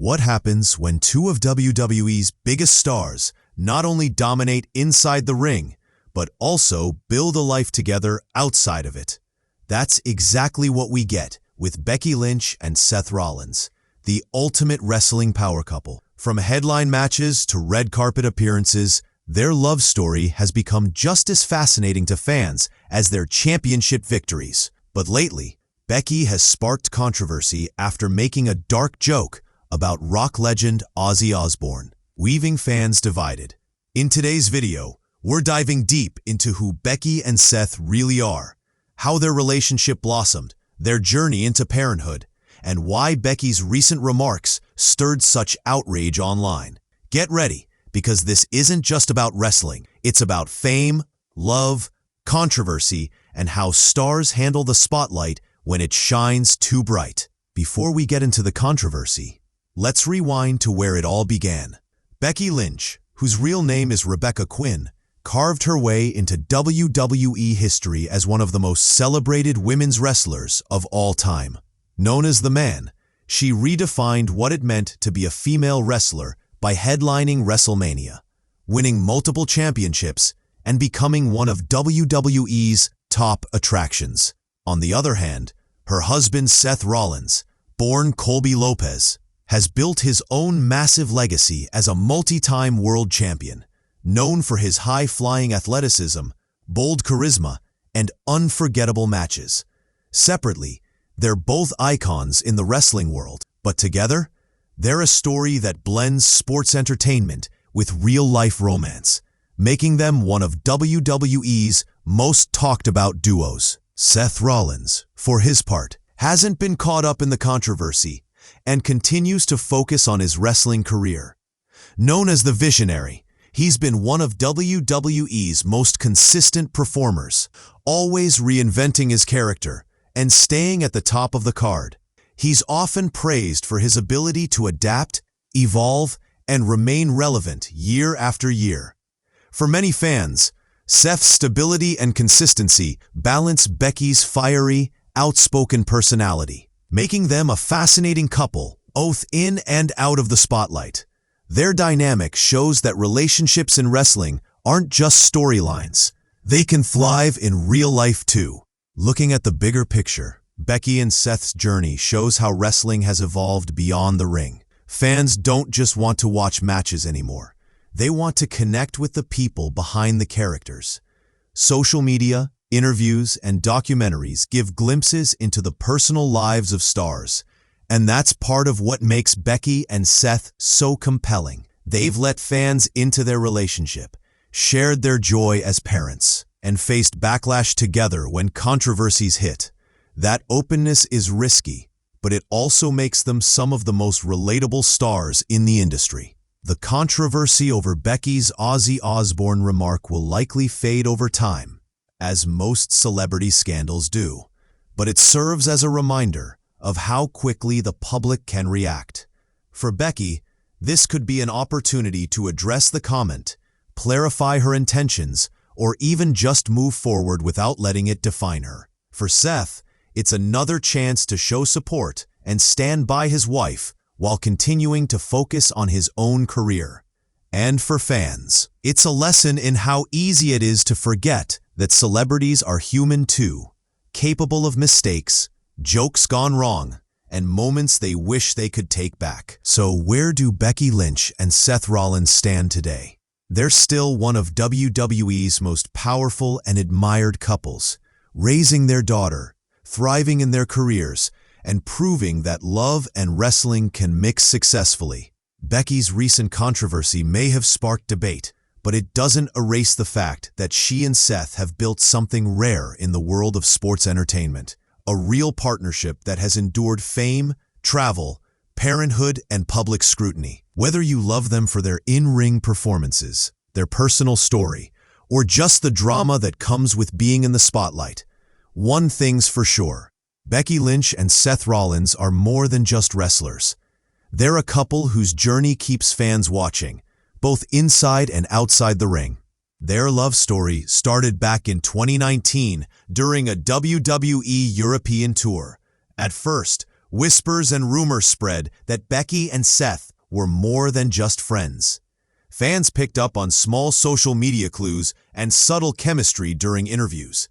What happens when two of WWE's biggest stars not only dominate inside the ring, but also build a life together outside of it? That's exactly what we get with Becky Lynch and Seth Rollins, the ultimate wrestling power couple. From headline matches to red carpet appearances, their love story has become just as fascinating to fans as their championship victories. But lately, Becky has sparked controversy after making a dark joke about rock legend Ozzy Osbourne, leaving fans divided. In today's video, we're diving deep into who Becky and Seth really are, how their relationship blossomed, their journey into parenthood, and why Becky's recent remarks stirred such outrage online. Get ready, because this isn't just about wrestling. It's about fame, love, controversy, and how stars handle the spotlight when it shines too bright. Before we get into the controversy, let's rewind to where it all began. Becky Lynch, whose real name is Rebecca Quinn, carved her way into WWE history as one of the most celebrated women's wrestlers of all time. Known as the Man, she redefined what it meant to be a female wrestler by headlining WrestleMania, winning multiple championships, and becoming one of WWE's top attractions. On the other hand, her husband Seth Rollins, born Colby Lopez, has built his own massive legacy as a multi-time world champion, known for his high-flying athleticism, bold charisma, and unforgettable matches. Separately, they're both icons in the wrestling world, but together, they're a story that blends sports entertainment with real-life romance, making them one of WWE's most talked-about duos. Seth Rollins, for his part, hasn't been caught up in the controversy and continues to focus on his wrestling career. Known as the Visionary, he's been one of WWE's most consistent performers, always reinventing his character and staying at the top of the card. He's often praised for his ability to adapt, evolve, and remain relevant year after year. For many fans, Seth's stability and consistency balance Becky's fiery, outspoken personality, making them a fascinating couple, both in and out of the spotlight. Their dynamic shows that relationships in wrestling aren't just storylines. They can thrive in real life too. Looking at the bigger picture, Becky and Seth's journey shows how wrestling has evolved beyond the ring. Fans don't just want to watch matches anymore. They want to connect with the people behind the characters. Social media, interviews, and documentaries give glimpses into the personal lives of stars, and that's part of what makes Becky and Seth so compelling. They've let fans into their relationship, shared their joy as parents, and faced backlash together when controversies hit. That openness is risky, but it also makes them some of the most relatable stars in the industry. The controversy over Becky's Ozzy Osbourne remark will likely fade over time, as most celebrity scandals do, but it serves as a reminder of how quickly the public can react. For Becky, this could be an opportunity to address the comment, clarify her intentions, or even just move forward without letting it define her. For Seth, it's another chance to show support and stand by his wife while continuing to focus on his own career. And for fans, it's a lesson in how easy it is to forget that celebrities are human too, capable of mistakes, jokes gone wrong, and moments they wish they could take back. So where do Becky Lynch and Seth Rollins stand today? They're still one of WWE's most powerful and admired couples, raising their daughter, thriving in their careers, and proving that love and wrestling can mix successfully. Becky's recent controversy may have sparked debate, but it doesn't erase the fact that she and Seth have built something rare in the world of sports entertainment, a real partnership that has endured fame, travel, parenthood, and public scrutiny. Whether you love them for their in-ring performances, their personal story, or just the drama that comes with being in the spotlight, one thing's for sure: Becky Lynch and Seth Rollins are more than just wrestlers. They're a couple whose journey keeps fans watching, both inside and outside the ring. Their love story started back in 2019 during a WWE European tour. At first, Whispers and rumors spread that Becky and Seth were more than just friends. Fans picked up on small social media clues and subtle chemistry during interviews.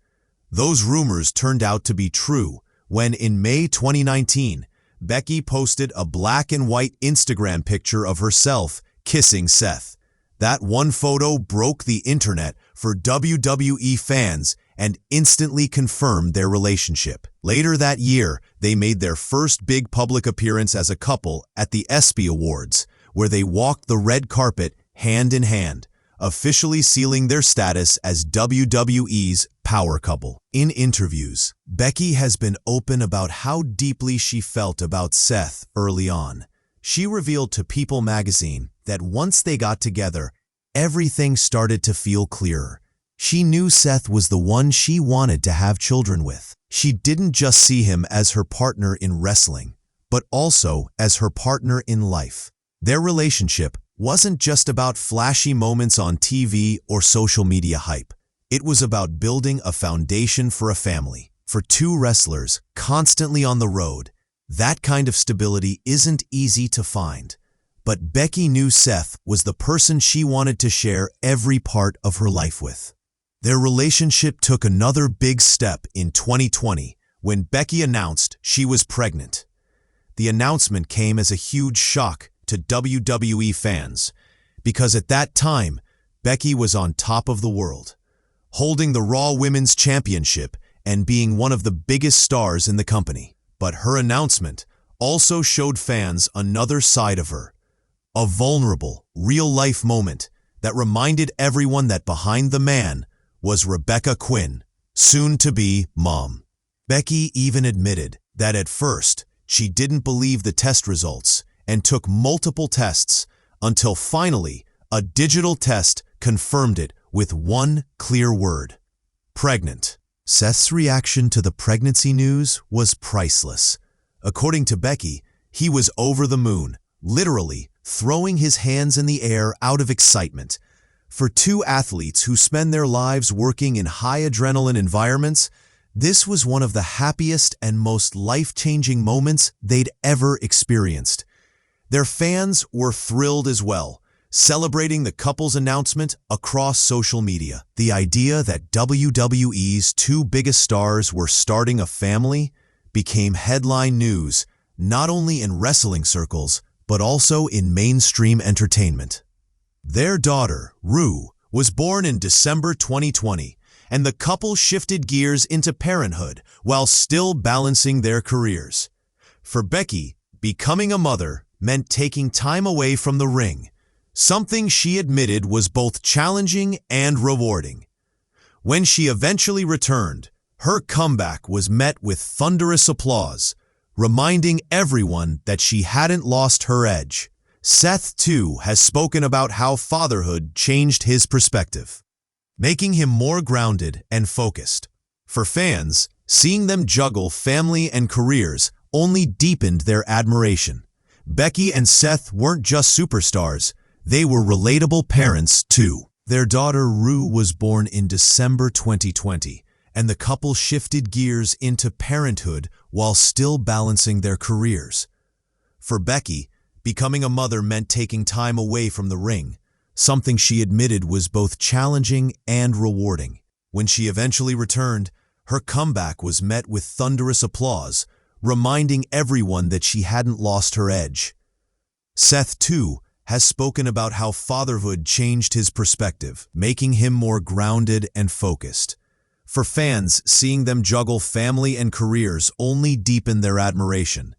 Those rumors turned out to be true when, in May 2019, Becky posted a black and white Instagram picture of herself kissing Seth. That one photo broke the internet for WWE fans and instantly confirmed their relationship. Later that year, they made their first big public appearance as a couple at the ESPY Awards, where they walked the red carpet hand in hand, officially sealing their status as WWE's power couple. In interviews, Becky has been open about how deeply she felt about Seth early on. She revealed to People magazine that once they got together, everything started to feel clearer. She knew Seth was the one she wanted to have children with. She didn't just see him as her partner in wrestling, but also as her partner in life. Their relationship wasn't just about flashy moments on TV or social media hype. It was about building a foundation for a family. For two wrestlers constantly on the road, that kind of stability isn't easy to find. But Becky knew Seth was the person she wanted to share every part of her life with. Their relationship took another big step in 2020 when Becky announced she was pregnant. The announcement came as a huge shock to WWE fans because at that time, Becky was on top of the world, holding the Raw Women's Championship and being one of the biggest stars in the company. But her announcement also showed fans another side of her, a vulnerable, real-life moment that reminded everyone that behind the man was Rebecca Quinn, soon-to-be mom. Becky even admitted that at first she didn't believe the test results and took multiple tests until finally a digital test confirmed it with one clear word: pregnant. Seth's reaction to the pregnancy news was priceless. According to Becky, he was over the moon, literally throwing his hands in the air out of excitement. For two athletes who spend their lives working in high-adrenaline environments, this was one of the happiest and most life-changing moments they'd ever experienced. Their fans were thrilled as well, celebrating the couple's announcement across social media. The idea that WWE's two biggest stars were starting a family became headline news, not only in wrestling circles, but also in mainstream entertainment. Their daughter, Rue, was born in December 2020, and the couple shifted gears into parenthood while still balancing their careers. For Becky, becoming a mother meant taking time away from the ring, something she admitted was both challenging and rewarding. When she eventually returned, her comeback was met with thunderous applause, reminding everyone that she hadn't lost her edge. Seth, too, has spoken about how fatherhood changed his perspective, making him more grounded and focused. For fans, seeing them juggle family and careers only deepened their admiration. Becky and Seth weren't just superstars, they were relatable parents, too. Their daughter, Rue, was born in December 2020, and the couple shifted gears into parenthood while still balancing their careers. For Becky, becoming a mother meant taking time away from the ring, something she admitted was both challenging and rewarding. When she eventually returned, her comeback was met with thunderous applause, reminding everyone that she hadn't lost her edge. Seth, too, has spoken about how fatherhood changed his perspective, making him more grounded and focused. For fans, seeing them juggle family and careers only deepened their admiration.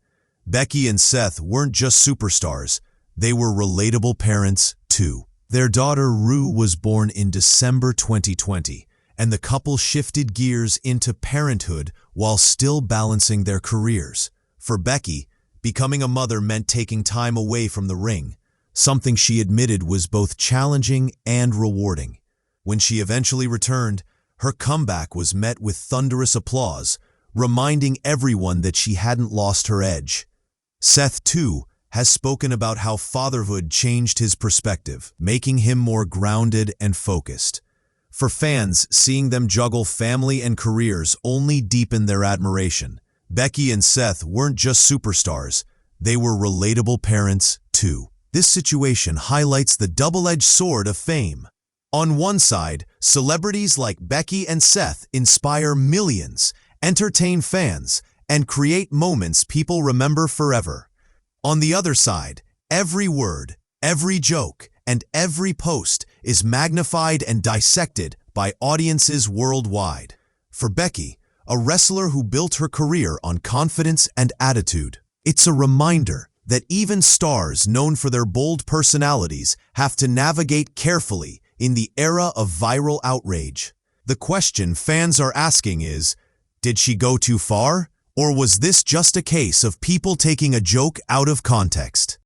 Becky and Seth weren't just superstars, they were relatable parents, too. Their daughter, Rue, was born in December 2020, and the couple shifted gears into parenthood while still balancing their careers. For Becky, becoming a mother meant taking time away from the ring, something she admitted was both challenging and rewarding. When she eventually returned, her comeback was met with thunderous applause, reminding everyone that she hadn't lost her edge. Seth, too, has spoken about how fatherhood changed his perspective, making him more grounded and focused. For fans, seeing them juggle family and careers only deepened their admiration. Becky and Seth weren't just superstars, they were relatable parents, too. This situation highlights the double-edged sword of fame. On one side, celebrities like Becky and Seth inspire millions, entertain fans, and create moments people remember forever. On the other side, every word, every joke, and every post is magnified and dissected by audiences worldwide. For Becky, a wrestler who built her career on confidence and attitude, it's a reminder that even stars known for their bold personalities have to navigate carefully in the era of viral outrage. The question fans are asking is, did she go too far? Or was this just a case of people taking a joke out of context?